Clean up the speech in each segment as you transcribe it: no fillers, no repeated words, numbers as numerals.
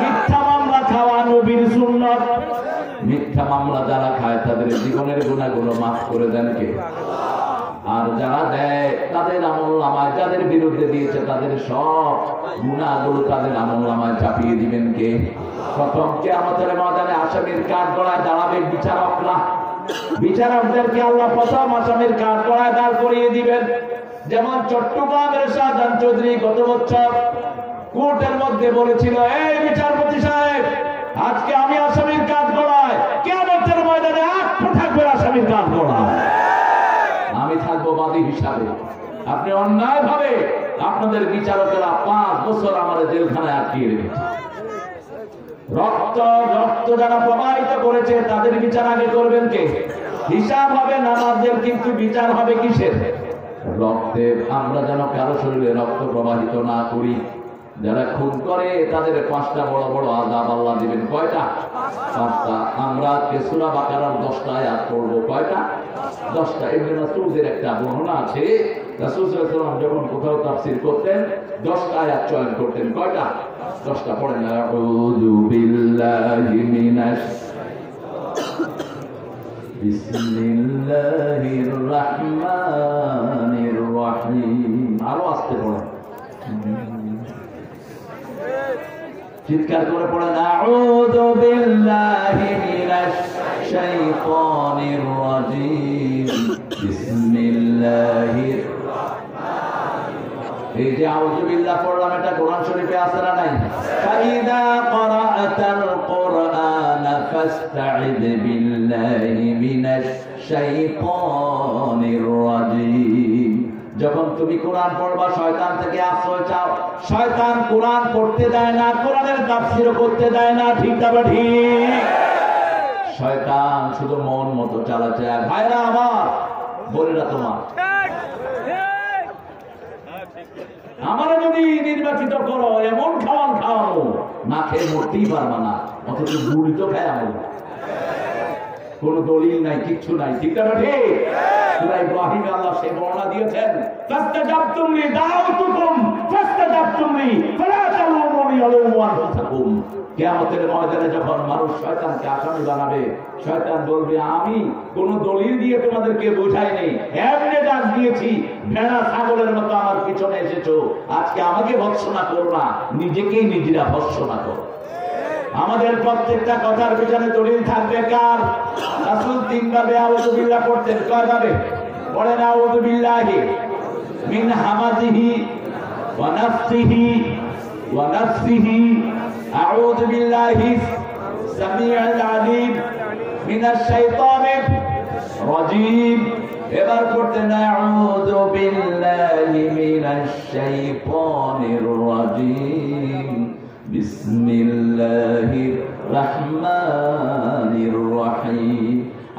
মিথ্যা মামলা খাওয়া নবীর সুন্নাত। মিথ্যা মামলা যারা খায় তাদের জীবনের গুনাহগুলো মাফ করে দেন কে? আর যারা দেয় তাদের আমলনামায়, যাদের বিরুদ্ধে দিয়েছে তাদের সব গুনাহগুলো তাদের আমলনামায় চাপিয়ে দিবেন কে? প্রথম কিয়ামতের ময়দানে আসামির কাঠগড়ায় দাঁড়াবে বিচারকরা। বিচারকদেরকে আল্লাহ প্রথম আসামির কাঠগড়ায় দাঁড় করিয়ে দিবেন। যেমন চট্টগ্রামের শাহজাহান চৌধুরী গত বছর কোর্টের মধ্যে বলেছিল, এই বিচারপতি সাহেব, আজকে আমি আসামির কাঠগড়ায়, কিয়ামতের ময়দানে আপনি থাকবেন আসামির কাঠগড়ায়, আমি থাকবো বাদী হিসাবে। আপনি অন্যায় ভাবে আপনাদের বিচারকেরা 5 বছর আমাদের জেলখানায় আটকিয়ে রেখেছে। রক্ত রক্ত যারা প্রবাহিত করেছে তাদের বিচার আগে করবেন কে? হিসাব হবে নামাজের, কিন্তু বিচার হবে কিসের? রক্তের। আমরা যেন কারো শরীরে রক্ত প্রবাহিত না করি। যারা খুন করে তাদের 5টা বড় বড় আযাব আল্লাহ দিবেন। কয়টা? 5টা। আমরা সূরা বাকারার 10টা আয়াত পড়ব। কয়টা? 10টা। ইবনে মাসউদের একটা বর্ণনা আছে, রাসূল সাল্লাল্লাহু আলাইহি ওয়াসাল্লাম যখন কোথাও তাফসীর করতেন 10টা আয়াত চয়ন করতেন। কয়টা? 10টা। পড়েন। আউযু বিল্লাহি মিনাশ বিসমিল্লাহির রাহমানির রাহিম। আরো আস্তে পড়েন, চিৎকার করে পড়েন। আউযু বিল্লাহি মিনাশ শাইতানির রাজিম বিসমিল্লাহির রাহমানির রাহিম। এই যে আউযু বিল্লাহ পড়লাম, এটা কোরআন শরীফে আছে না নাই? ফাইদা ক্রাআতাল কুরআনা ফাসতাইদ বিল্লাহি মিনাশ শাইতানির রাজিম। যখন তুমি কোরআন পড়বা শয়তান থেকে আশ্রয় চাও। শয়তান কোরআন পড়তে দেয় না, কোরআনের তাফসীরও করতে দেয় না। ঠিক না ঠিক? শয়তান শুধু মন মতো চালাচ্ছে। ভাইরা আমার, বোনেরা তোমার, আমারা যদি নির্বাচিত করো, এমন খাওয়ান খাওয়াবো না খেয়ে মরতেই পারবা না, অথচ বুড়ি তো খায় আমরা। কোন দলিল নাই, কিচ্ছু নাই। ঠিক না ঠিক? সূরা ইব্রাহিমে আল্লাহ সেই বর্ণনা দিয়েছেন, ফাস্তাজাবতুম লি দাউতুকুম ফাস্তাজাবতুম লি ফালা তালুমুনি আলুমু আনফুসাকুম। কিয়ামতের ময়দানে যখন মানুষ শয়তানকে আসামি বানাবে, শয়তান বলবে, আমি কোন দলিল দিয়ে তোমাদেরকে বোঝাইনি, এমনি ডাক দিয়েছি, ভেড়া ছাগলের মতো আমার পিছনে এসেছো, আজকে আমাকে ভৎসনা করো না, নিজেকেই নিজেরা ভৎসনা করো। আমাদের প্রত্যেকটা কথার পিছনে দলিল থাকবে কার? রাসূল 3 ভাবে আউযু বিল্লাহ পড়তেন। কয় ভাবে পড়েন? আউযু বিল্লাহি মিন হামাজিহি ওয়া নাফসিহি ওয়া নাফসিহি, আউযু বিল্লাহি সামিউল আলিম মিনাশ শাইতানির রাজিম। এবার পড়তেন আউযু বিল্লাহি মিনাশ শাইতানির রাজিম বিসমিল্লাহির রাহমানির রাহিম।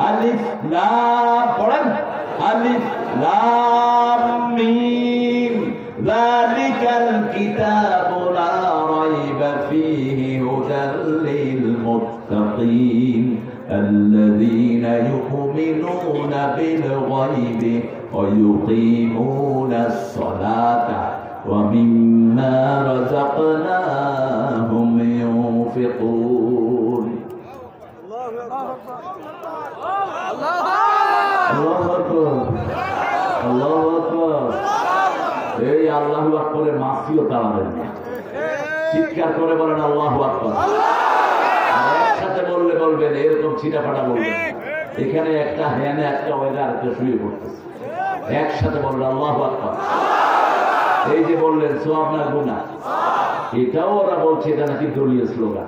আলিফ লাম পড়েন। আলিফ লাম মিম যালিকাল কিতাবু লা রাইবা ফীহি হুদাল লিল মুত্তাকিন আল্লাযীনা ইউমিনুনা বিল গায়বি ওয়া ইউকিমুনাস সালাতা ওয়া মিম্মা রাযাকনাহুম ইউনফিকুন। আল্লাহু আকবার, আল্লাহু আকবার। এই আল্লাহু আকবারের মাফিও তাড়াবেন না। চিৎকার করে বলেন আল্লাহু আকবার। একসাথে বললে বলবেন, এরকম ছিটাফাটা বলবেন। এখানে একটা হ্যানে একটা ওয়েদা আরেকটা শুয়ে পড়তেছে, একসাথে বলবেন আল্লাহু আকবার। এই যে বললেন সওয়াব না গুনাহ, এটাও ওরা বলছে এটা নাকি দলীয় স্লোগান।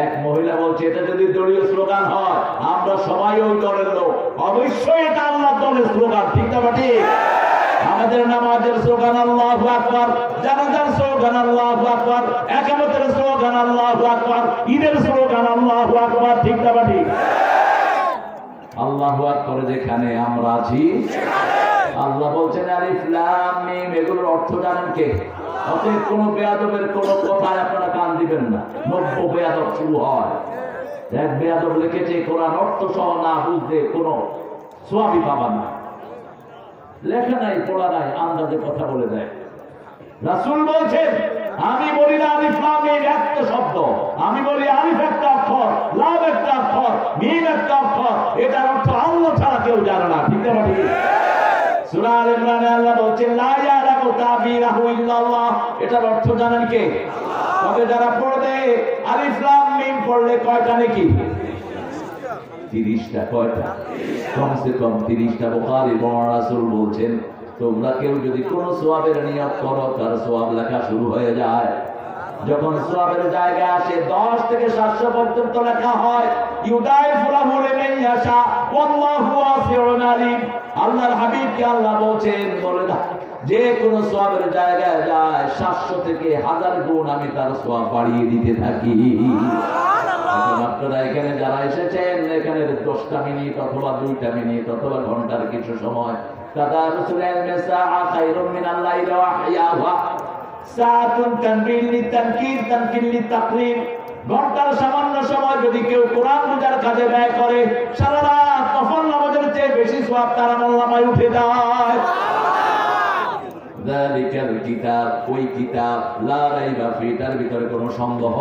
এক মহিলা বলছে এটা যদি দলীয় স্লোগান হয়, আমরা সবাই ওই দলের লোক, অবশ্যই এটা আল্লাহর দলের স্লোগান। ঠিক না ঠিক? আমাদের নামাজের স্লোগান আল্লাহু আকবার, জানাজার স্লোগান আল্লাহু আকবার, ইকামতের স্লোগান আল্লাহু আকবার, ঈদের স্লোগান আল্লাহু আকবার। ঠিক না ঠিক? আল্লাহু আকবার যেখানে আমরা আছি, আল্লাহ বলছেন আলিফ লাম মিম, এগুলোর অর্থ জানেন কে? অতএব কোন বেয়াদবের কোন কথায় আপনারা কান দিবেন না। 90 বেয়াদব শুরু হয়। এক বেয়াদব লিখেছে কোরআন অর্থ সহ না বুঝতে কোনো সওয়াবই পাবা না। লেখা নাই, পড়া নাই, আন্দাজে কথা বলে দেয়। রাসূল বলছেন, আমি বলি না আমি এটার অর্থ জানেন কে? তবে যারা পড়বে আলিফ লাম মিম পড়লে কয়টা নাকি? 30টা। কয়টা? কমসে কম 30টা। বুখারী রাসূল বলছেন, তোমরা কেউ যদি কোন সওয়াবের নিয়ত করো, তার সওয়াব লেখা শুরু হয়ে যায়। যখন সওয়াবের জায়গায় আসে 10 থেকে 700 পর্যন্ত লেখা হয়। ইউদাইফু লাহু লিমান ইয়াশা ওয়াল্লাহু ওয়াসিউন আলিম। আল্লাহর হাবিবকে আল্লাহ বলছেন, বলে না যে কোন সওয়াবের জায়গায় যায় 700 থেকে 1000 গুণ আমি তার সওয়াব বাড়িয়ে দিতে থাকি। এখন আপনারা এখানে যারা এসেছেন, এখানে 10টা মিনিট অথবা 2টা মিনিট অথবা ঘন্টার কিছু সময়, তাদারুসুল ইলমি সাআ খায়রুম মিনাল লাইলি ওয়া আহইয়াহা সাআতুন তানবিল লিতানকির তানকিল লিতাকরির। ঘন্টার সামান্য সময় যদি কেউ কোরআন বোঝার কাজে ব্যয় করে, সারা রাত নফল নামাজের চেয়ে বেশি সওয়াব তার আমলনামায় উঠে যায়। যালিকাল কিতাব, ওই কিতাব, লা রাইবা ফি, তার ভিতরে কোনো সন্দেহ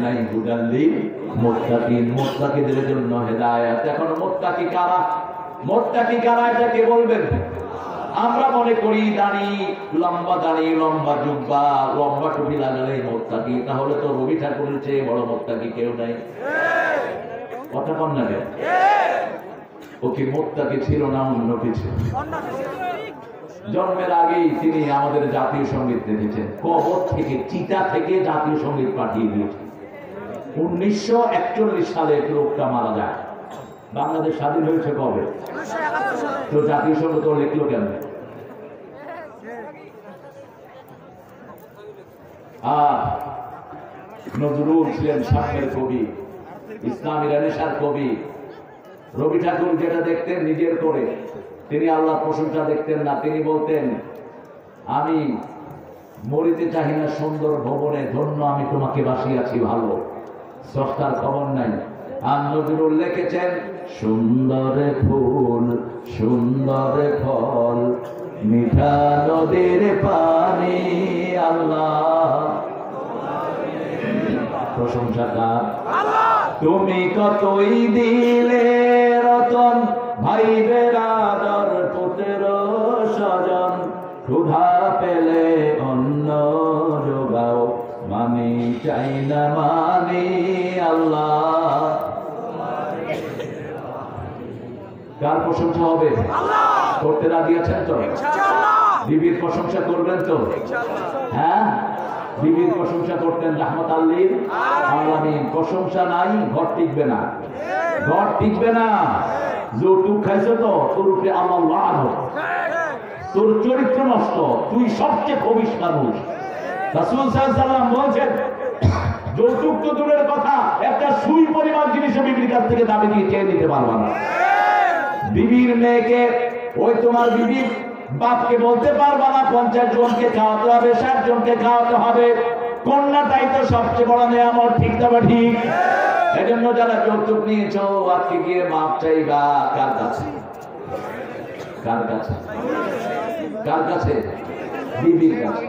নাই, হুদাল লিল মুত্তাকিন, মুত্তাকিদের জন্য হেদায়েত। এখন মুত্তাকি কারা? মুত্তাকি কারা এটাকে বলবেন? আমরা মনে করি দাড়ি, লম্বা দাড়ি, লম্বা জুব্বা, লম্বা টুপি লাগালে মুত্তাকি। তাহলে তো রবি ঠাকুরের চেয়ে বড় মুত্তাকি কেউ নাই। কথা কন না কেন? ওকে মুত্তাকি ছিল না অন্য কিছু। জন্মের আগেই তিনি আমাদের জাতীয় সঙ্গীত লিখেছেন। কবর থেকে, চিতা থেকে জাতীয় সঙ্গীত পাঠিয়ে দিয়েছেন। 1941 সালে লোকটা মারা যায়। বাংলাদেশ স্বাধীন হয়েছে কবে? তো জাতীয় সঙ্গীত লিখলো কেন? নজরুল ছিলেন সামনের কবি, ইসলামী রেনেসার কবি। রবি ঠাকুর যেটা দেখতেন নিজের করে, তিনি আল্লাহর প্রশংসা দেখতেন না। তিনি বলতেন, আমি মরিতে চাহি না সুন্দর ভবনে, ধন্য আমি তোমাকে বাসিয়াছি ভালো। স্রষ্টার খবর নাই। আর নজরুল লিখেছেন, সুন্দর ফুল সুন্দর ফল মিঠা নদীর পানি, আল্লাহ প্রশংসা কার? তুমি কতই দিলে রতন, ভাই বেরাদর পুত্র স্বজন, ক্ষুধা পেলে অন্ন যোগাও, মানি চাই না মানি, আল্লাহ। কার প্রশংসা হবে? করতে রাজি আছেন তো? বিবির প্রশংসা করবেন তো? হ্যাঁ, বিবির প্রশংসা করতেন রাহমাত লিল আলামিন। প্রশংসা নাই, ঘর টিকবে না, ঘর টিকবে না। যৌতুক খাইছো তো, তোর উপরে আল্লাহ লানত, তোর চরিত্র নষ্ট, তুই সবচেয়ে খবিশ মানুষ। রাসূল সাল্লাল্লাহু আলাইহি ওয়াসাল্লাম বলেছেন, যৌতুক তো দূরের কথা, একটা সুই পরিমাণ জিনিসও বিবির কাছ থেকে দাবি দিয়ে চেয়ে নিতে পারবা না। বিবির মেয়েকে, ওই তোমার বিবির বাপকে বলতে পারবা না 50 জনকে খাওয়াতে হবে, 60 জনকে খাওয়াতে হবে। কন্যাটাই তো সবচেয়ে বড় নেয়ামত, ঠিক তবে ঠিক। এজন্য যারা যৌতুক নিয়েছো, আজকে গিয়ে মাপ চাইবা কার কাছে? কার কাছে? কার কাছে? বিবির কাছে।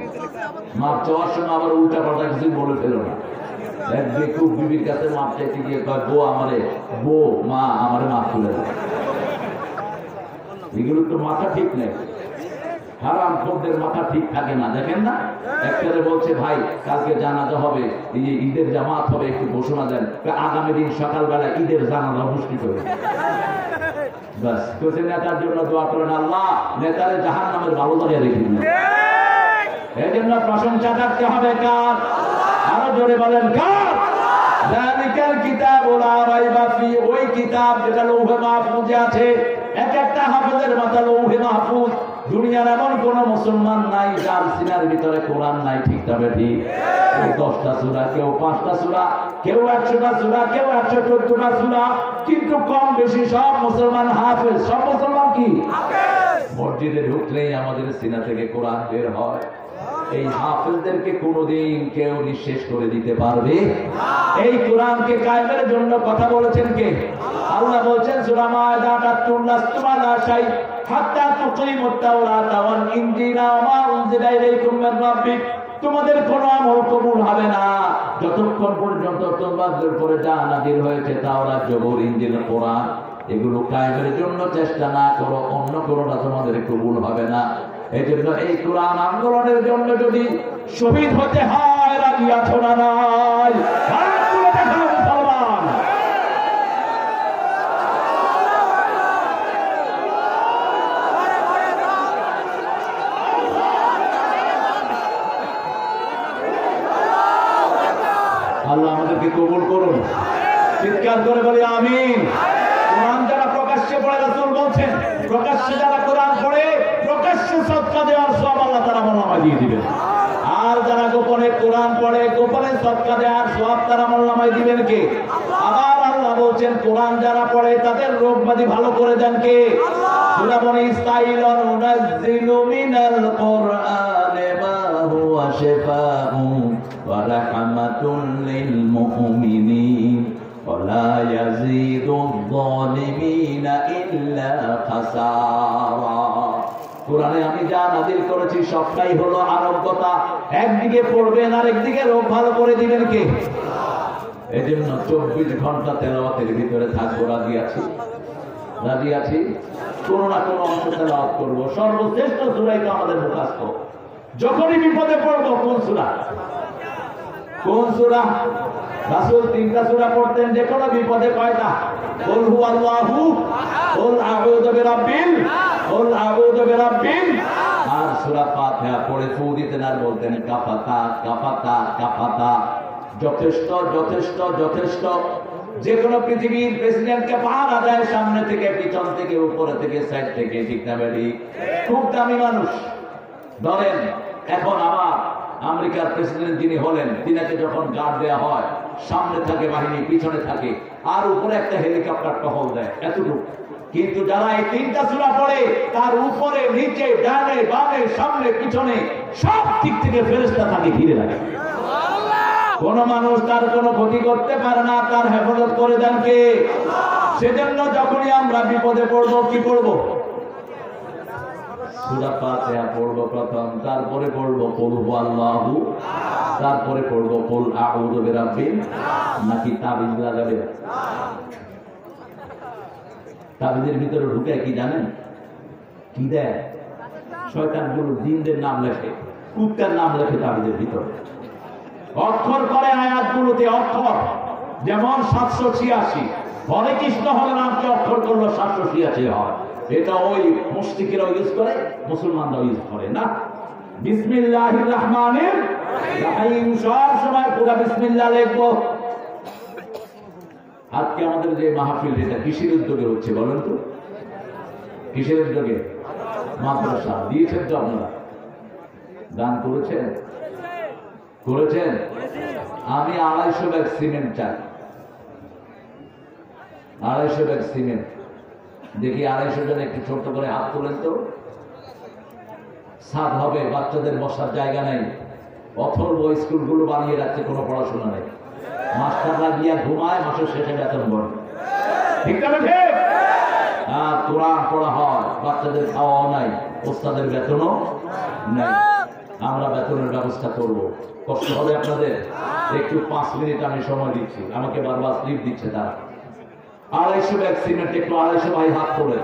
মাপ চাওয়ার সময় আবার উল্টা পাল্টা কিছু বলে ফেলো না। একদিকে খুব বিবির কাছে মাপ চাইতে গিয়ে কয়, বউ আমারে, বউ মা আমারে মাপ করে দেয়। এগুলো তো মাথা ঠিক নেই। হারাম খোরদের মাথা ঠিক থাকে না, দেখেন না? একটারে বলছে, ভাই কালকে জানাজা হবে, এই যে ঈদের জামাত হবে, একটু ঘোষণা দেন। আগামী দিন সকালবেলা ঈদের জানাজা অনুষ্ঠিত হবে। বাস কোথায় নেতার জন্য দোয়া করেন, আল্লাহ নেতারে জাহান্নামের ভালো জায়গায় রেখে দিন। এই জন্য প্রশংসা থাকতে হবে কার? আরো জোরে বলেন কার? যালিকাল কিতাবু লা রাইবা ফি, ওই কিতাব যেটা লৌহে মাহফুজে আছে। এক একটা হাফেজের মাথা লৌহে মাহফুজ। দুনিয়ার এমন কোন মুসলমান নাই যার সিনার ভিতরে কোরআন নাই, ঠিক তবে ঠিক। 10টা সূরা, কেউ 5টা সূরা, কেউ 100টা সূরা, কেউ 114টা সূরা, কিন্তু কম বেশি সব মুসলমান হাফেজ। সব মুসলমান কি হাফেজ? মসজিদে ঢুকলেই আমাদের সিনা থেকে কোরআন বের হয়। এই হাফেজদেরকে কোনদিন কেউ নিঃশেষ করে দিতে পারবে না। এই কোরআনকে কায়েমের জন্য কথা বলেছেন কে? আল্লাহ বলছেন সূরা মায়দা 78, লাস্তুমা লা শাই হাত্তা তুকিমুত তাওরাতা ওয়াল ইনজিলা ওয়া মা উনজিলা ইলাইকুম মির রাব্বিক। তোমাদের কোনো আমল কবুল হবে না যতক্ষণ পর্যন্ত তোমাদের উপরে যা নাযিল হয়েছে, তাওরাত, জবুর, ইনজিল, কোরআন, এগুলো কায়েমের জন্য চেষ্টা না করো, অন্য কোনোটা তোমাদের কবুল হবে না। এই জন্য এই কোরআন আন্দোলনের জন্য যদি শহীদ হতে হয় রাজি আছো না নাই? মুসলমান আল্লাহ আমাদেরকে কবুল করুন। চিৎকার করে বলি আমিন। কোরআন যারা প্রকাশ্যে পড়ে, রাসূল বলছেন প্রকাশ্যে যারা কোরআন পড়ে প্রকাশ্যে সদকা দেওয়ার সওয়াব আল্লাহ তাআলা আমলনামায় দিয়ে দিবেন। আর যারা গোপনে কোরআন পড়ে গোপনে সদকা দেওয়ার সওয়াব তারা আমলনামায় দিবেন কে? আবার আল্লাহ বলছেন কোরআন যারা পড়ে তাদের রোগ ব্যাধি ভালো করে দেন কে? সূরা বনী ইসরাঈল, নুনাজ্জিলু মিনাল কুরআনি মা হুয়া শিফাউন ওয়া রাহমাতুল লিল মুমিনিন ওয়ালা ইয়াজিদুয যালিমিনা ইল্লা খাসারা। কোরআনে আমি যা নাযিল করেছি সবটাই হলো আরোগ্যতা। একদিকে পড়বেন আর একদিকে রোগ ভালো করে দিবেন কে? এজন্য 24 ঘন্টা তেলাওয়াতের ভিতরে থাকবো। রাজি আছি? রাজি আছি? কোনো না কোনো অংশ তেলাওয়াত করব। সর্বশ্রেষ্ঠ সূরাই তো আমাদের মুখস্থ। যখনই বিপদে পড়বো কোন সূরা? কোন সূরা? রাসূল 3টা সূরা পড়তেন যে কোনো বিপদে। কয়টা? কুল হুয়াল্লাহু, কুল আউযু বিরাব্বিল, কুল আউযু বিরাব্বিল, আর সূরা ফাতিহা পড়ে ফু দিতেন আর বলতেন কাফাতা কাফাতা কাফাতা। যথেষ্ট যথেষ্ট যথেষ্ট। যে কোনো পৃথিবীর প্রেসিডেন্টকে পাহারা দেয় সামনে থেকে, পিছন থেকে, উপরে থেকে, সাইড থেকে, ঠিক না বেডি? খুব দামি মানুষ। ধরেন এখন আবার আমেরিকার প্রেসিডেন্ট যিনি হলেন, তিনাকে যখন গার্ড দেওয়া হয়, সামনে থাকে বাহিনী, পিছনে থাকে, আর উপরে একটা হেলিকপ্টার টহল দেয়, এতটুকু। কিন্তু যারা এই 3টা সূরা পড়ে তার উপরে নিচে ডানে বামে সামনে পিছনে সব দিক থেকে ফেরেশতা থাকে ঘিরে রাখে। কোন মানুষ তার কোনো ক্ষতি করতে পারে না, তার হেফাজত করে দেন কে? সেজন্য যখনই আমরা বিপদে পড়বো কি পড়বো? সূরা ফাতিহা পড়বো প্রথম, তারপরে পড়বো কুল হুয়াল্লাহু, তারপরে পড়বো কুল আউযু বিরাব্বিল। নাকি তাবিজ লাগাবে? তাবিজের ভিতরে ঢুকে কি জানেন? কি দেয়? শয়তানগুলো জিনদের নাম লেখে, কুত্তার নাম লেখে তাবিজের ভিতরে। অক্ষর করে আয়াতগুলোতে অক্ষর, যেমন 786। হরে কৃষ্ণ হরে নামকে অক্ষর করলো 786 হয়। এটা ওই মুশরিকরা ইউজ করে, মুসলমানরা ইউজ করে না। বিসমিল্লাহির রহমানির রহিম সব সময় পুরো বিসমিল্লাহ লিখবো। আজকে আমাদের যে মাহফিল, এটা কিসের উদ্যোগে হচ্ছে বলেন তো? কিসের উদ্যোগে? মাদ্রাসা দিয়েছেন তো আপনারা? দান করেছেন? করেছেন? আমি 250 ব্যাগ সিমেন্ট চাই। 250 ব্যাগ সিমেন্ট। দেখি 250 জন একটু ছোট করে হাত তোলেন তো। ছাদ হবে, বাচ্চাদের বসার জায়গা নেই, অথর্ব স্কুলগুলো বানিয়ে রাখছে, কোনো পড়াশোনা নেই। মাস্টাররা গিয়া ঘুমায়, মাসের শেষে বেতন বড়। ঠিক না? কোরআন পড়া হয়, বাচ্চাদের খাওয়াও নাই, ওস্তাদের বেতনও নেই। আমরা বেতনের ব্যবস্থা করব। কষ্ট হবে আপনাদের? একটু 5 মিনিট আমি সময় দিচ্ছি, আমাকে বারবার স্লিপ দিচ্ছে তারা। 250 ব্যাগ সিমেন্ট, একটু 250 ভাই হাত তোলেন।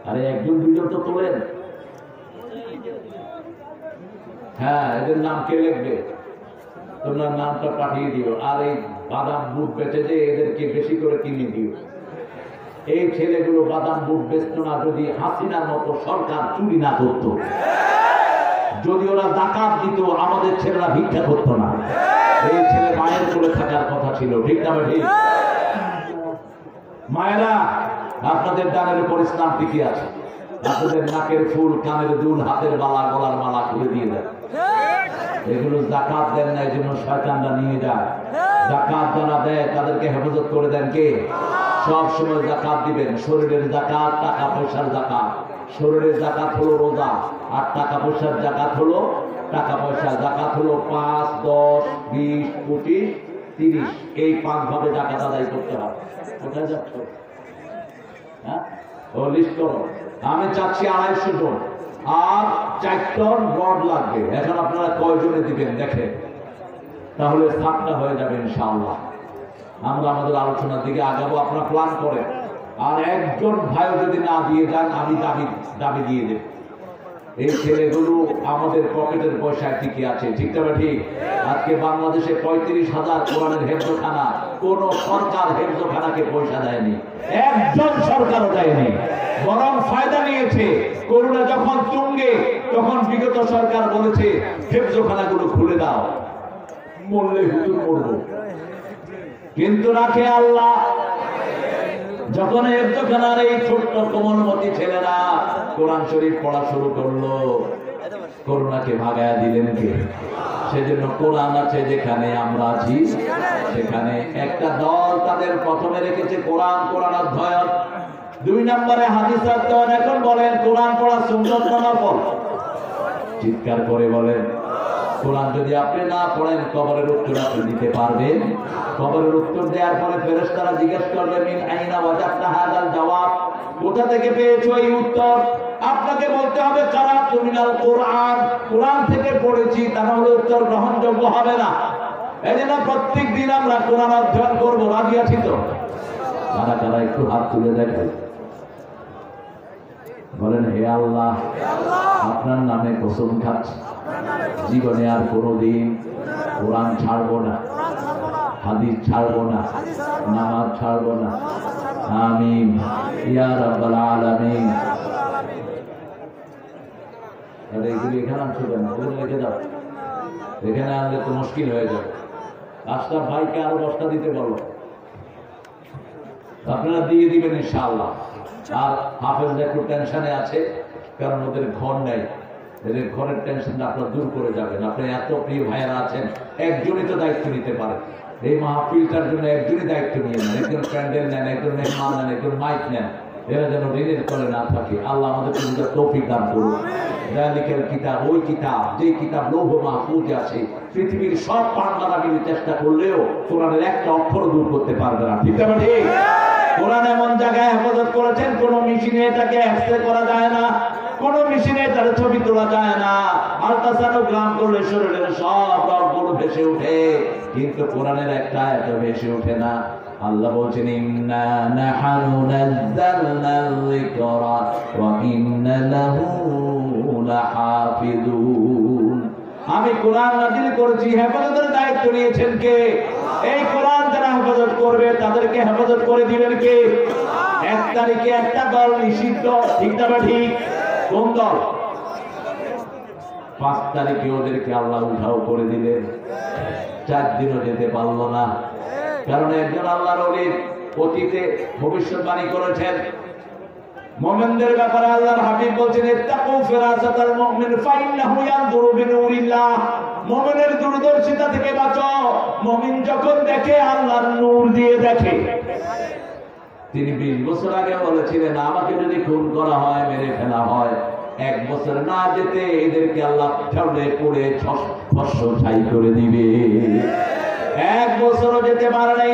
আরে 1-2 তো তোলেন। হ্যাঁ, এদের নাম কে লিখবে? তোমরা নামটা পাঠিয়ে দিও। আর এই বাদাম বুট বেচে যে এদেরকে বেশি করে কিনে দিও। এই ছেলেগুলো বাদাম বুট বেচতো না যদি হাসিনার মতো সরকার চুরি না করতো, যদি ওরা যাকাত দিত, আমাদের ছেলেরা ভিক্ষা করতো না। এই ছেলে মায়ের কোলে থাকার কথা ছিল, ঠিক না? ঠিক। মায়েরা, আপনাদের দানের উপর ইসলাম টিকে আছে। আপনাদের নাকের ফুল, কানের দুল, হাতের বালা, গলার মালা খুলে দিয়ে দেন। এগুলো যাকাত দেন না, এই জন্য শয়তানরা নিয়ে যায়। যাকাত যারা দেয় তাদেরকে হেফাজত করে দেন কে? সব সময় যাকাত দিবেন। শরীরের যাকাত, টাকা পয়সার যাকাত। শরীরের যাকাত হলো রোজা, আর টাকা পয়সার যাকাত হলো টাকা পয়সা। যাকাত হলো 5, 10, 20, 25, 30। এই 5 ভাবে যাকাত আদায় করতে হবে। কোথায় যাচ্ছ? হ্যাঁ, ও লিস্ট করো। আমি চাচ্ছি 250 জন, আর 4 টন রড লাগবে। এখন আপনারা কয়জনে দিবেন দেখেন, তাহলে 7টা হয়ে যাবে ইনশাআল্লাহ। আমরা আমাদের আলোচনার দিকে আগাবো। আপনারা প্ল্যান করেন, আর একজন ভাই যদি না দিয়ে যান আমি দাবি দিয়ে দেব। এই ছেলেগুলো আমাদের পকেটের পয়সায় টিকে আছে, ঠিক না ঠিক? আজকে বাংলাদেশে 35,000 কোরআনের হেফজখানা, কোন সরকার হেফজখানাকে পয়সা দেয়নি, একজন সরকারও দেয়নি, বরং ফায়দা নিয়েছে। করোনা যখন তুঙ্গে, তখন বিগত সরকার বলেছে হেফজখানাগুলো খুলে দাও, মরলে হুজুর করবো, কিন্তু রাখে আল্লাহ। যখন হেফজখানার এই ছোট্ট কোমলমতি ছেলেরা কোরআন শরীফ পড়া শুরু করলো, করোনাকে ভাগায়া দিলেন কে? সেজন্য কোরআন আছে যেখানে আমরা আছি, সেখানে একটা দল তাদের প্রথমে রেখেছে কোরআন অধ্যয়ন, 2 নম্বরে হাদিস অধ্যয়ন। এখন বলেন কোরআন পড়া সুন্নাত না নফল? চিৎকার করে বলেন। কোরআন যদি আপনি না পড়েন, কবরের উত্তর আপনি দিতে পারবেন? কবরের উত্তর দেওয়ার পরে ফেরেশতারা জিজ্ঞেস করবে মিন আইনা ওয়াজাদতা হাযাল জবাব, কোথা থেকে পেয়েছো এই উত্তর? আপনাকে বলতে হবে কারাতু মিনাল কোরআন, কোরআন থেকে পড়েছি, তাহলে উত্তর গ্রহণযোগ্য হবে না। এজন্য প্রত্যেক দিন আমরা কোরআন অধ্যয়ন করব, রাজি আছি তো? কারা কারা একটু হাত তুলে দেখেন, বলেন হে আল্লাহ, আপনার নামে কসম খাচ্ছি জীবনে আর কোনোদিন কোরআন ছাড়বো না, হাদিস ছাড়বো না, নামাজ ছাড়বো না। আমিন ইয়া রাব্বাল আলামিন। আরে এগুলি এখানে আনছো কেন? ওখানে রেখে দাও, এখানে আনলে তো মুশকিল হয়ে যাবে। আশরাফ ভাইকে আরো 10টা দিতে বলো, আপনারা দিয়ে দিবেন ইনশাআল্লাহ। আর হাফেজরা একটু টেনশনে আছে, কারণ ওদের ঘর নেই, এদের ঘরের টেনশনটা আপনারা দূর করে যাবেন। আপনার এত প্রিয় ভাইয়েরা আছেন, একজনই তো দায়িত্ব নিতে পারে। এই মাহফিলটার জন্য একজনই দায়িত্ব নিয়ে নেন, একজন প্যান্ডেল নেন, একজন মেহমান নেন, একজন মাইক নেন, এরা যেন ঋণের তলে না থাকে। আল্লাহ আমাদের তৌফিক দান করুন। যালিকাল কিতাব, ওই কিতাব, যে কিতাব লৌহ মাহফুজে আছে, পৃথিবীর সব পান্ডারা মিলে চেষ্টা করলেও কোরআনের একটা অক্ষর দূর করতে পারবে না, ঠিক না ঠিক? কোরআন এমন জায়গায় হেফাজত করেছেন, কোন মেশিনে এটাকে এক্সরে করা যায় না, কোন মেশিনে তার ছবি তোলা যায় না, আল্ট্রাসোনোগ্রাম করলে শরীরের সব রগগুলো ভেসে ওঠে, কিন্তু কোরআনের একটা এত ভেসে ওঠে না। আল্লাহ বলছেন ইন্না নাহনু নাযালনাল যিকরা ওয়া ইন্না লাহু লাহাফিজুন। আমি কোরআন নাযিল করেছি, হেফাজতের দায়িত্ব নিয়েছেন কে? এই কোরআন যারা হেফাজত করবে তাদেরকে হেফাজত করে দিবেন কে? 1 তারিখে একটা দল নিষিদ্ধ, ঠিক না ঠিক? কোন দল? 5 তারিখে ওদেরকে আল্লাহ উঠাও করে দিলেন, 4 দিনও যেতে পারলো না। কারণ একজন আল্লাহর ওলি অতীতে ভবিষ্যৎবাণী করেছেন, মুমিনদের ব্যাপারে আল্লাহর হাবিব বলছেন ইত্তাকু ফিরাসাতাল মুমিন ফাইন্নাহু ইয়ানজুরু বিনুরিল্লাহ। মুমিনের দূরদর্শিতা থেকে বাঁচো। মুমিন যখন দেখে আল্লাহর নূর দিয়ে দেখে। তিনি 20 বছর আগে বলেছিলেন আমাকে যদি খুন করা হয়, মেরে ফেলা হয়, 1 বছর না যেতে এদেরকে আল্লাহ ঠাউরে পড়ে ফস্য ছাই করে দিবে। 1 বছরও যেতে পারে নাই।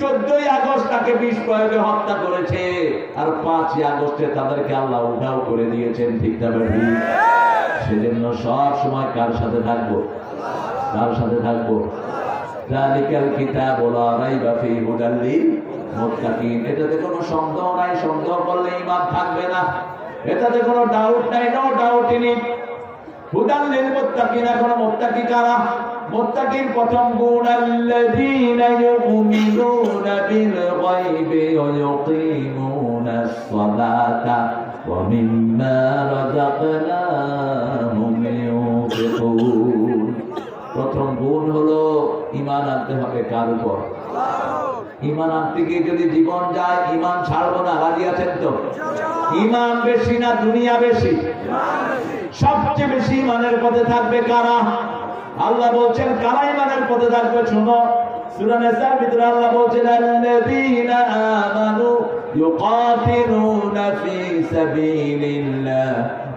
14ই আগস্ট তাকে বিষ প্রয়োগে হত্যা করেছে, আর 5ই আগস্টে তাদেরকে আল্লাহ উঠাও করে দিয়েছেন, ঠিক না ঠিক? সেজন্য সব সময় কার সাথে থাকবো? কার সাথে থাকবো? যালিকাল কিতাবু লা রাইবা ফীহি হুদাল লিল মুত্তাকিন। এটাতে কোনো সন্দেহ নাই, সন্দেহ করলে ঈমান থাকবে না, এটাতে কোনো ডাউট নাই, নো ডাউট ইন ইট। হুদাল লিল মুত্তাকিন। এখন মুত্তাকি কারা? মুত্তাকির প্রথম গুণ আল্লাযীনা ইউমিনুনা বিল গায়বি ওয়া ইউকিমুনাস সালাতা ওয়া মিম্মা রাযাকনাহুম ইউনফিকুন। প্রথম গুণ হলো ঈমান আনতে হবে কার উপর? ঈমান আনতে গিয়ে যদি জীবন যায়, ঈমান ছাড়বো না, রাজি আছেন তো? ঈমান বেশি না দুনিয়া বেশি? সবচেয়ে বেশি ঈমানের পথে থাকবে কারা? আল্লাহ বলছেন কারা ঈমানের পথে থাকবে? শুনো, সূরা নিসার ভিতরে আল্লাহ বলছেন আল্লাযীনা আমানু ইউকাতিলুনা ফী সাবিলিল্লাহ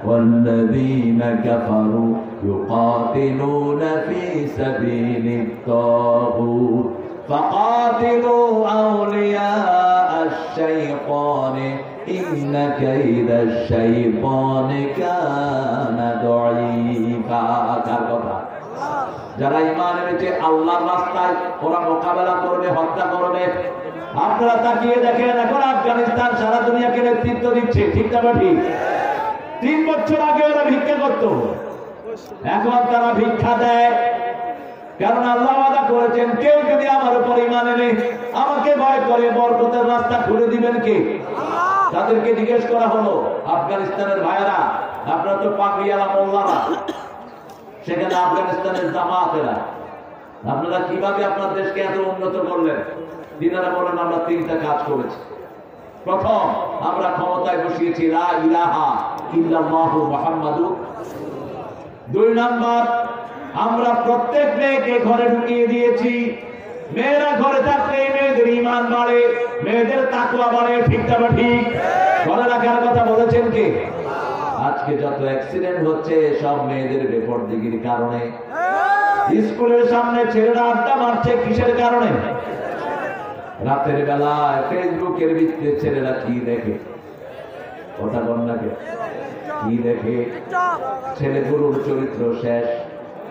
ওয়াল্লাযীনা কাফারু ইউকাতিলুনা ফী সাবিলিত তাগুত ফাকাতিলু আউলিয়াআশ শাইতানি ইন্না কাইদাশ শাইতানি কানা দাঈফা। কার কথা? যারা ঈমান এনেছে আল্লাহর রাস্তায়, ওরা মোকাবেলা করবে, হত্যা করবে। আপনারা তাকিয়ে দেখেন, এখন আফগানিস্তান সারা দুনিয়াকে নেতৃত্ব দিচ্ছে, ঠিক না ঠিক? 3 বছর আগে ওরা ভিক্ষা করত, এখন তারা ভিক্ষা দেয়। কারণ আল্লাহ ওয়াদা করেছেন, কেউ যদি আমার উপর ঈমান এনে আমাকে ভয় করে, বরকতের রাস্তা খুলে দিবেন কে? তাদেরকে জিজ্ঞেস করা হলো, আফগানিস্তানের ভাইয়েরা, আপনারা তো পাগড়িওয়ালা মোল্লারা, সেখানে আফগানিস্তানের জামাতেরা, আপনারা কিভাবে আপনার দেশকে এত উন্নত করলেন? তিনারা বলেন, আমরা 3টা কাজ করেছি। প্রথম, আমরা ক্ষমতায় বসিয়েছি লা ইলাহা ইল্লাল্লাহু মুহাম্মাদুর। 2 নাম্বার, আমরা প্রত্যেক মেয়েকে ঘরে ঢুকিয়ে দিয়েছি। মেয়েরা ঘরে থাকলে মেয়েদের ঈমান বাড়ে, মেয়েদের তাকওয়া বাড়ে, ঠিক না ঠিক? ঘরে রাখার কথা বলেছেন কে? আজকে যত অ্যাক্সিডেন্ট হচ্ছে সব মেয়েদের বেপরদিগির কারণে। স্কুলের সামনে ছেলেরা আড্ডা মারছে কিসের কারণে? রাতের বেলায় ফেসবুকের ভিত্তিতে ছেলেরা কি দেখে? কথা বন্যাকে কি দেখে? ছেলেগুলোর চরিত্র শেষ।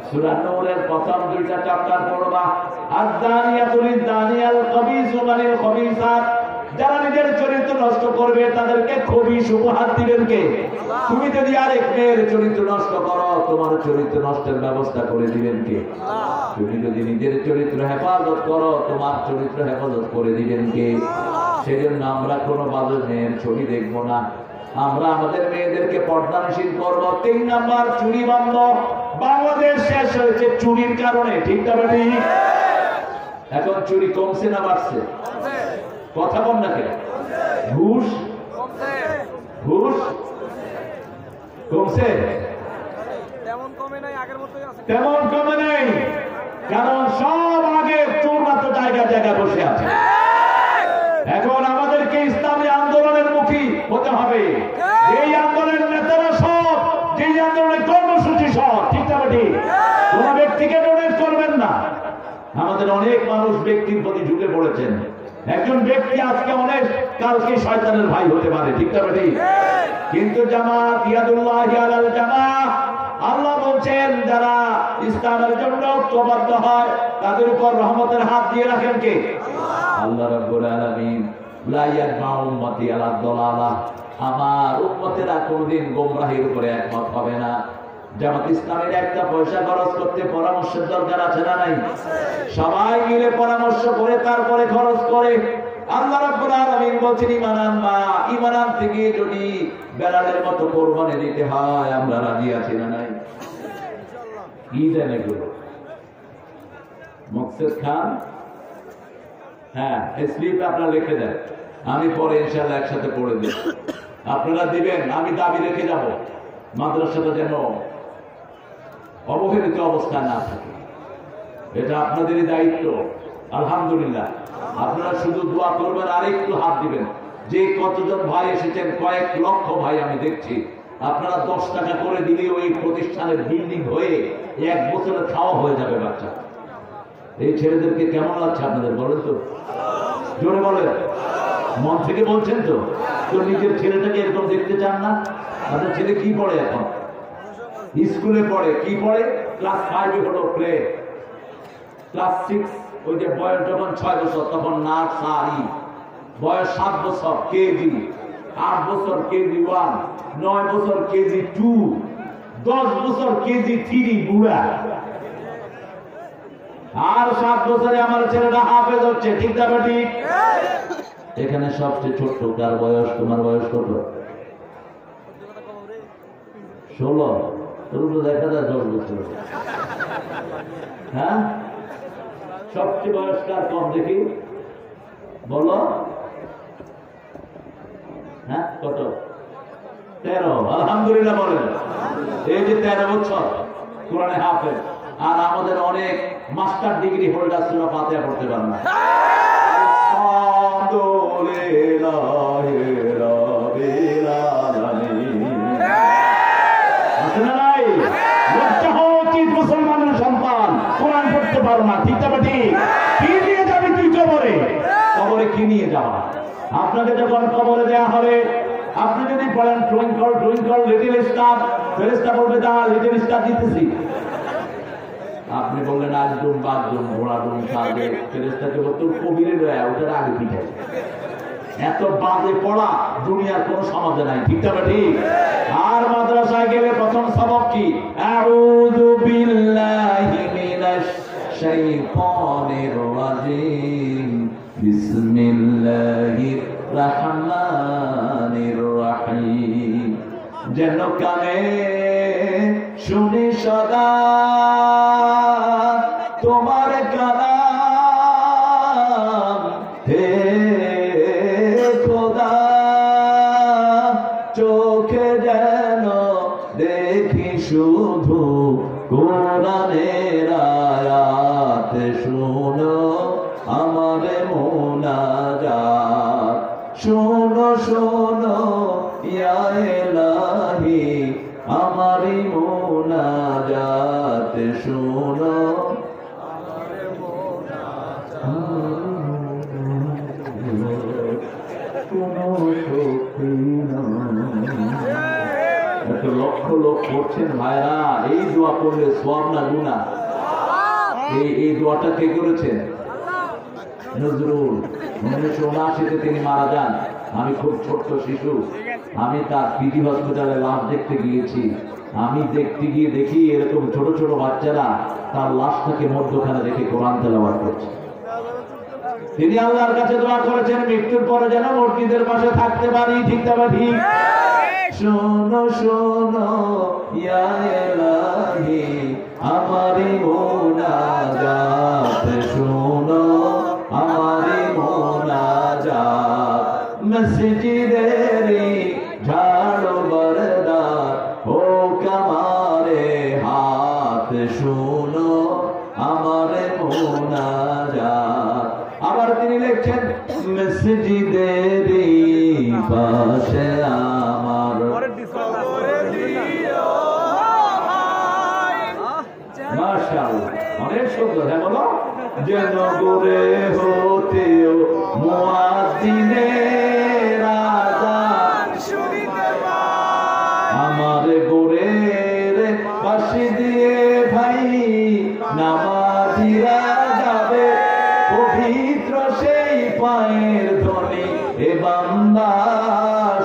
সূরা নূরের প্রথম 2টা চ্যাপ্টার পড়বা, আয-যানিয়াতুল যানিয়াল খাবিসু মানিল খাবিসাত। যারা নিজের চরিত্র নষ্ট করবে তাদেরকে খবিস উপহার দিবেন কে? তুমি যদি আরেক মেয়ের চরিত্র নষ্ট করো, তোমার চরিত্র নষ্টের ব্যবস্থা করে দিবেন কে? তুমি যদি নিজের চরিত্র হেফাজত করো, তোমার চরিত্র হেফাজত করে দিবেন কে? সেজন্য আমরা কোনো বাজে মেয়ের ছবি দেখবো না, আমরা আমাদের মেয়েদেরকে পর্দানশীল করবো। 3 নাম্বার, চুরি বন্ধ। বাংলাদেশ শেষ হয়েছে চুরির কারণে, ঠিক না ঠিক? এখন চুরি কমছে না বাড়ছে? কথা বল না কে? ঘুষ ঘুষ কমছে? তেমন কমে নাই, কারণ সব আগে চোররা তো জায়গা জায়গা বসে আছে। এখন আমাদেরকে ইসলামী আন্দোলনের মুখী হতে হবে। এই আন্দোলনের নেতারা সব, যেই আন্দোলনের কর্মসূচি সব, ঠিক না ঠিক? কোন ব্যক্তিকে ডোনেট করবেন না। আমাদের অনেক মানুষ ব্যক্তির প্রতি ঝুঁকে পড়েছেন। একজন ব্যক্তি আজকে অনেক, কালকে শয়তানের ভাই হতে পারে, ঠিক না ঠিক? কিন্তু জামাত ইয়াদুল্লাহি আলাল জামাত, আল্লাহ বলছেন যারা ইসলামের জন্য ঐক্যবদ্ধ হয় তাদের উপর রহমতের হাত দিয়ে রাখেন কে? আল্লাহ রাব্বুল আলামিন। লা ইয়াজমাউ উম্মতি আলা দালালাহ, আমার উম্মতেরা কোনদিন গোমরাহির উপরে একমত হবে না। জামাত ইসলামের একটা পয়সা খরচ করতে পরামর্শের দরকার আছে না নাই? সবাই মিলে পরামর্শ করে তারপরে খরচ করে। আল্লাহ রাব্বুল আলামিন বলছেন, ঈমান আনবা, ঈমান আনতে গিয়ে যদি বেলালের মতো কোরবানি দিতে হয়, আমরা রাজি আছি না নাই? কি দেন এগুলো? মকসুদ খান, হ্যাঁ, স্লিপ আপনারা লিখে দেন, আমি পরে ইনশাআল্লাহ একসাথে পড়ে দেব। আপনারা দিবেন, আমি দাবি রেখে যাব মাদ্রাসাটা যেন অবহেলিত অবস্থায় না থাকে। এটা আপনাদেরই দায়িত্ব। আলহামদুলিল্লাহ, আপনারা শুধু দোয়া করবেন আর একটু হাত দিবেন। যে কতজন ভাই এসেছেন, কয়েক লক্ষ ভাই আমি দেখছি, আপনারা 10 টাকা করে দিলে ওই প্রতিষ্ঠানের বিল্ডিং হয়ে 1 বছরে খাওয়া হয়ে যাবে বাচ্চা। এই ছেলেদেরকে কেমন লাগছে আপনাদের বলেন তো? জোরে বলেন, মন থেকে বলছেন তো? তো নিজের ছেলেটাকে এরকম দেখতে চান না? আপনার ছেলে কি পড়ে এখন? স্কুলে পড়ে। কি পড়ে? ক্লাস 5 হলো প্লে, ক্লাস 6 ওই যে বয়স যখন 6 বছর তখন নার্সারি, বয়স 7 বছর কেজি, 8 বছর কেজি 1, 9 বছর কেজি 2, 10 বছর কেজি 3 বুড়া, আর 7 বছরে আমার ছেলেটা হাফেজ হচ্ছে, ঠিক না ঠিক? এখানে সবচেয়ে ছোট্ট কার বয়স? তোমার বয়স কত? 16। তোর তো দেখা যায় 10 বছর। হ্যাঁ, সবচেয়ে বয়স কার কম দেখি বলো? হ্যাঁ, কত? 13। আলহামদুলিল্লাহ বলেন। এই যে 13 বছর কোরআনে হাফেজ, আর আমাদের অনেক মাস্টার ডিগ্রি হোল্ডার সূরা ফাতিহা পড়তে পারে না। মুসলমানের সন্তান কোরআন পড়তে পারো না, ঠিক না ঠিক? কি নিয়ে যাবি তুই কবরে? কবরে কি নিয়ে যাওয়া? আপনাকে যখন কবরে দেয়া হবে, আপনি যদি বলেন টুইঙ্কল টুইঙ্কল লিটল স্টার, ফেরেশতা বলবে দা লিটল স্টার দিতেছি। আপনি বললেন আজ ডুম বাদ ডুম ঘোড়া ডুম সাজে ফেরেশতাকে বলতো কবিরে লয়া ওটার আগে পিঠাই। এত বাজে পড়া দুনিয়ার কোন সমাজে নাই, ঠিক না ঠিক? আর মাদ্রাসায় গেলে প্রথম সবক কি? আউযু বিল্লাহি মিনাশ শাইতানির রাজিম বিসমিল্লাহির রহমানির রহিম। যেন কানে শুনি সদা তোমার কালাম, হে খোদা চোখে যেন দেখি শুধু কোরআনের আয়াত, শুনো আমার মুনাজাত, শুনো শুনো ইয়া ইলাহি আমারি মুনাজাত, শুনো লক্ষ লোক করছেন ভাইরা। এই দোয়া করলে সওয়াব না গুনাহ? এই দোয়াটা কে করেছেন? নজরুল। 1979-তে তিনি মারা যান। আমি খুব ছোট্ট শিশু, আমি তার পিজি হসপিটালে লাশ দেখতে গিয়েছি। আমি দেখতে গিয়ে দেখি এরকম ছোট ছোট বাচ্চারা তার লাশটাকে মধ্যখানে রেখে কোরআন তেলাওয়াত করছে। তিনি আল্লাহর কাছে দোয়া করেছেন মৃত্যুর পরে যেন মসজিদের পাশে থাকতে পারি, ঠিক না ঠিক? শোনো শোনো ইয়া ইলাহি আমারি মুনাজাত, শোনো আমারি মুনাজাত, মসজিদেরি ঝাড়ু বরদার ও কামারে হাত, শোনো আমার মুনাজাত। আবার তিনি লিখছেন মসজিদেরি পাশে আমার মাশাআল্লাহ, অনেক সুন্দর। হ্যাঁ বলো, যেন গোরে হতেও মুয়াজ্জিনের আযান শুনিতে পাই, আমার গোরের পাশে দিয়ে ভাই নামাজিরা যাবে, পবিত্র সেই পায়ের ধ্বনি এ বান্দা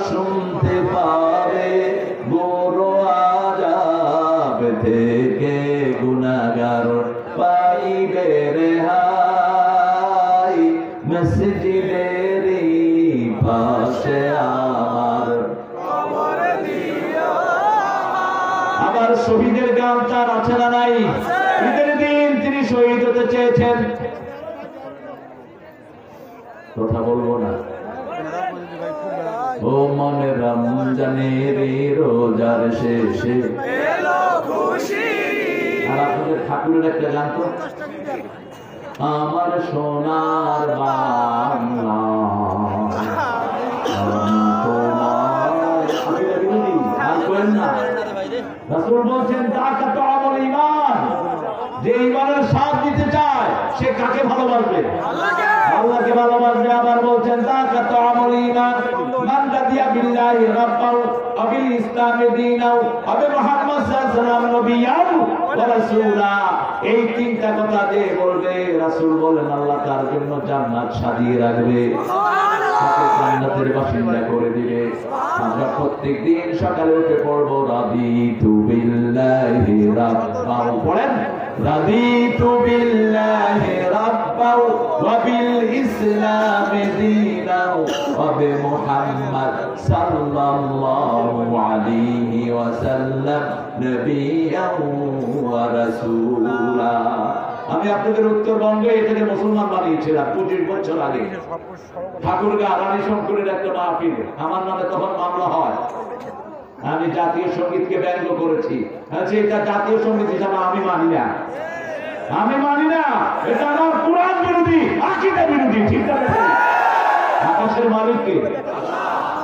শুনতে পাবে, বড় আযাব থেকে গুনাহগার পাইবে রেহাই, মসজিদেরই পাশে আমার কবর দিও। আবার শহীদের গান তার আছে না নাই? ঈদের দিন তিনি শহীদ হতে চেয়েছেন। কথা বলবো না? ও মনে রমজানের রোজার শেষে এলো খুশি। আর আপনাদের ঠাকুরের একটা গান তো, আমার সোনার বাংলা রাসূল বলছেন তাকা তো আমল ঈমান, যে ঈমানের স্বাদ দিতে চায় সে কাকে ভালোবাসবে? আল্লাহকে ভালোবাসবে। আবার বলছেন তাকা তো আমল ঈমান মান রাদিয়া বিল্লাহি রাব্বাহু ওয়া বিল ইসলামি দীনাহু ওয়া বি মুহাম্মাদ সাল্লাল্লাহু আলাইহি ওয়াসাল্লাম নবিয়্যাহু ওয়া রাসূলা। এই তিনটা কথা যে বলবে, রাসূল বলেন আল্লাহ তার জন্য জান্নাত সাজিয়ে রাখবে, তাকে জান্নাতের বাসিন্দা করে দিবে। আমরা প্রত্যেকদিন সকালে উঠে পড়ব রাদিতু বিল্লাহি রাব্বাহু, পড়েন রাদিতু বিল্লাহি রাব্বাহু ওয়া বিল ইসলামি দীনাহু ওয়া বি মুহাম্মাদ সাল্লাল্লাহু আলাইহি ওয়াসাল্লাম নবিয়্যাহু ওয়া রাসূলা। আমি আপনাদের উত্তরবঙ্গে এখানে মুসলমান বানিয়েছিলাম 25 বছর আগে। ঠাকুরগাঁ রানী শঙ্করের একটা মাহফিল, আমার নামে তখন মামলা হয়। আমি জাতীয় সঙ্গীতকে ব্যঙ্গ করেছি, এটা জাতীয় সঙ্গীত হিসাবে আমি মানি না, আমি মানি না। এটা আমার কুরআন বিরোধী, আকীদা বিরোধী, ঠিক না? আকাশের মালিক কে?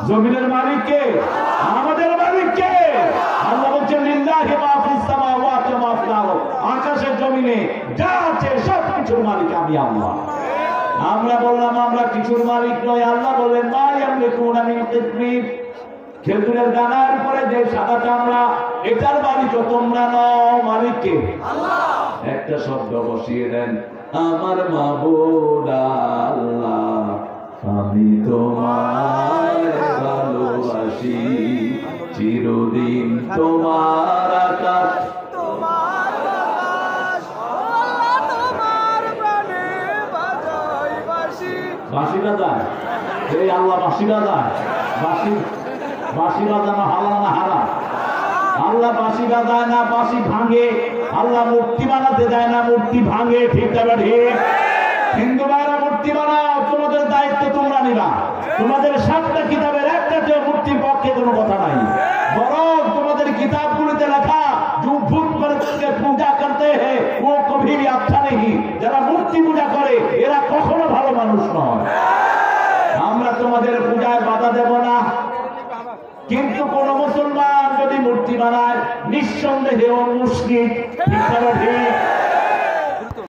জমিনের মালিক কে? আমাদের মালিক কে? আল্লাহ বলছেন লিল্লাহি মা ফিস সামাওয়াতি ওয়া মা ফিল আরদ, আকাশের জমিনে যা আছে সব কিছুর মালিক আমি আল্লাহ। আমরা বললাম আমরা কিছুর মালিক নই। আল্লাহ বলেন মা ইয়ামলিকুনা মিন কিতমির, খেজুরের দানার উপরে যে সাদা চামড়া, এটার মালিক তোমরা নও, মালিককে আল্লাহ। একটা শব্দ বসিয়ে দেন, আমার মাবুদ আল্লাহ, আমি তোমায় ভালোবাসি, চিরদিন তোমার আকাশ তোমার বাতাস, আল্লাহ তোমার প্রাণে বাজাই বাঁশি। বাঁশি বাজায় এই আল্লাহ, বাঁশি বাজায়। বাঁশি বাজানো হালাল না হারাম? আল্লাহ বাঁশি বাজায় না, বাঁশি ভাঙে। আল্লাহ মূর্তি বানাতে দেয় না, মূর্তি ভাঙে। ঠিক না ঠিক? হিন্দু ভাইরা মূর্তি বানাও, তোমাদের দায়িত্ব তোমরা নিবা। তোমাদের 7টা কিতাবের একটাতেও মূর্তির পক্ষে কোনো কথা নাই, বরং তোমাদের কিতাবগুলিতে লেখা जो भूत प्रेत के पूजा करते हैं वो कभी भी अच्छा नहीं। যারা মূর্তি পূজা করে এরা কখনো ভালো মানুষ নয়।